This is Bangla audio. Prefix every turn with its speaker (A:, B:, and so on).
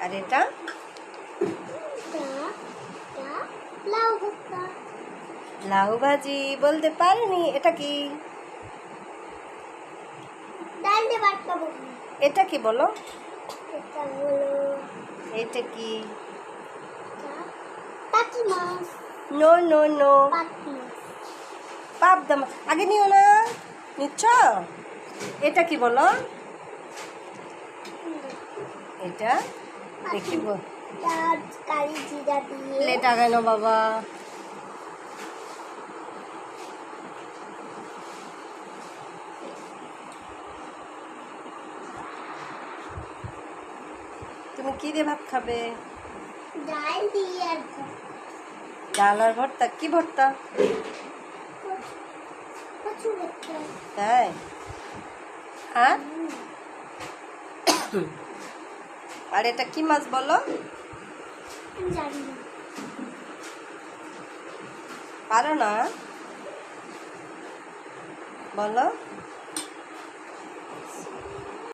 A: আর এটা লাউ ভাজি বলতে পারিনি। এটা কি? এটা কি বলো? এটা কি? নো নো নো, পাবদা মাছ। আগে নিও না, নিচ্ছ? এটা কি বলো? এটা দেখিব প্লেট আগে নো বাবা। তুমি কি দিয়ে ভাত খাবে? ডাল আর ভর্তা। কি ভর্তা? তাই? আর এটা কি মাছ বলো? পারো না বলো।